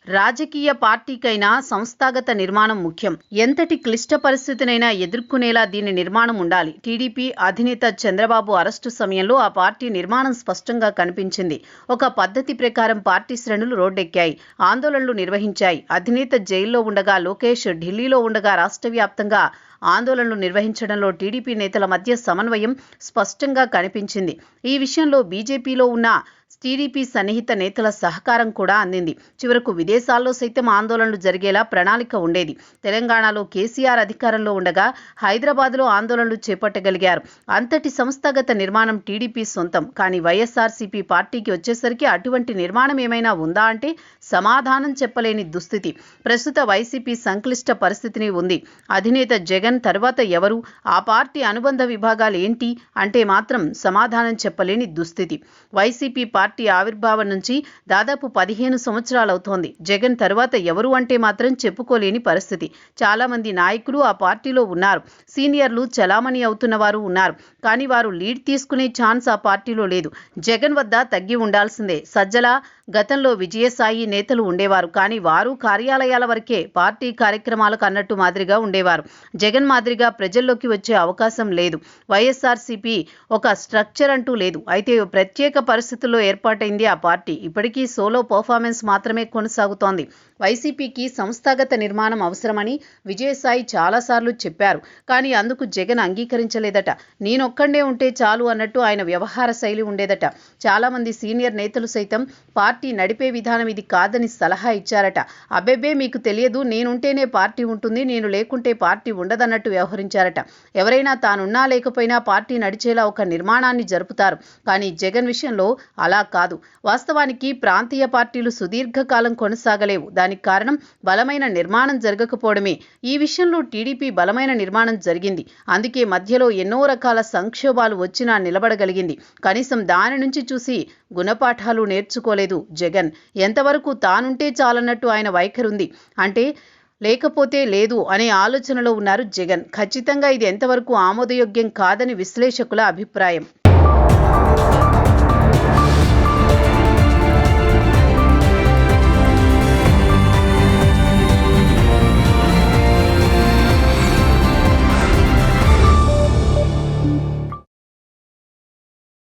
రాజకీయ పార్టీకైనా సంస్థాగత నిర్మాణం ముఖ్యం. ఎంతటి క్లిష్ట పరిస్థితినైనా ఎదుర్కొనేలా దీని నిర్మాణం ఉండాలి. టీడీపీ అధినేత చంద్రబాబు అరెస్టు సమయంలో ఆ పార్టీ నిర్మాణం స్పష్టంగా కనిపించింది. ఒక పద్ధతి ప్రకారం పార్టీ శ్రేణులు రోడ్డెక్కాయి, ఆందోళనలు నిర్వహించాయి. అధినేత జైల్లో ఉండగా, లోకేష్ ఢిల్లీలో ఉండగా రాష్ట్ర వ్యాప్తంగా ఆందోళనలు నిర్వహించడంలో టీడీపీ నేతల మధ్య సమన్వయం స్పష్టంగా కనిపించింది. ఈ విషయంలో బీజేపీలో ఉన్న టీడీపీ సన్నిహిత నేతల సహకారం కూడా అందింది. చివరకు విదేశాల్లో సైతం ఆందోళనలు జరిగేలా ప్రణాళిక ఉండేది. తెలంగాణలో కేసీఆర్ అధికారంలో ఉండగా హైదరాబాద్లో ఆందోళనలు చేపట్టగలిగారు. అంతటి సంస్థాగత నిర్మాణం టీడీపీ సొంతం. కానీ వైఎస్ఆర్సీపీ పార్టీకి వచ్చేసరికి అటువంటి నిర్మాణం ఏమైనా ఉందా అంటే సమాధానం చెప్పలేని దుస్థితి. ప్రస్తుత వైసీపీ సంక్లిష్ట పరిస్థితిని ఉంది. అధినేత జగన్ తర్వాత ఎవరు, ఆ పార్టీ అనుబంధ విభాగాలు ఏంటి అంటే మాత్రం సమాధానం చెప్పలేని దుస్థితి. వైసీపీ పార్టీ ఆవిర్భావం నుంచి దాదాపు 15 సంవత్సరాలవుతోంది. జగన్ తరువాత ఎవరు అంటే మాత్రం చెప్పుకోలేని పరిస్థితి. చాలా మంది నాయకులు ఆ పార్టీలో ఉన్నారు. సీనియర్లు చలామణి అవుతున్న వారు ఉన్నారు. కానీ వారు లీడ్ తీసుకునే ఛాన్స్ ఆ పార్టీలో లేదు. జగన్ వద్ద తగ్గి ఉండాల్సిందే. సజ్జల, గతంలో విజయసాయి నేతలు ఉండేవారు. కానీ వారు కార్యాలయాల వరకే, పార్టీ కార్యక్రమాలకు అన్నట్టు మాదిరిగా ఉండేవారు. జగన్ మాదిరిగా ప్రజల్లోకి వచ్చే అవకాశం లేదు. వైఎస్ఆర్సీపీ ఒక స్ట్రక్చర్ అంటూ లేదు. అయితే ప్రత్యేక పరిస్థితుల్లో ఏర్పాటైంది ఆ పార్టీ. ఇప్పటికీ సోలో పర్ఫార్మెన్స్ మాత్రమే కొనసాగుతోంది. వైసీపీకి సంస్థాగత నిర్మాణం అవసరమని విజయసాయి చాలాసార్లు చెప్పారు. కానీ అందుకు జగన్ అంగీకరించలేదట. నేనొక్కడే ఉంటే చాలు అన్నట్టు ఆయన వ్యవహార శైలి ఉండేదట. చాలామంది సీనియర్ నేతలు సైతం పార్టీ నడిపే విధానం ఇది కాదని సలహా ఇచ్చారట. అబ్బెబ్బే మీకు తెలియదు, నేనుంటేనే పార్టీ ఉంటుంది, నేను లేకుంటే పార్టీ ఉండదన్నట్టు వ్యవహరించారట. ఎవరైనా తానున్నా లేకపోయినా పార్టీ నడిచేలా ఒక నిర్మాణాన్ని జరుపుతారు. కానీ జగన్ విషయంలో అలా కాదు. వాస్తవానికి ప్రాంతీయ పార్టీలు సుదీర్ఘకాలం కొనసాగలేవు. దానికి కారణం బలమైన నిర్మాణం జరగకపోవడమే. ఈ విషయంలో టీడీపీ బలమైన నిర్మాణం జరిగింది. అందుకే మధ్యలో ఎన్నో రకాల సంక్షోభాలు వచ్చినా నిలబడగలిగింది. కనీసం దాని నుంచి చూసి గుణపాఠాలు నేర్చుకోలేదు జగన్. ఎంతవరకు తానుంటే చాలన్నట్టు ఆయన వైఖరుంది. అంటే లేకపోతే లేదు అనే ఆలోచనలో ఉన్నారు జగన్. ఖచ్చితంగా ఇది ఎంతవరకు ఆమోదయోగ్యం కాదని విశ్లేషకుల అభిప్రాయం.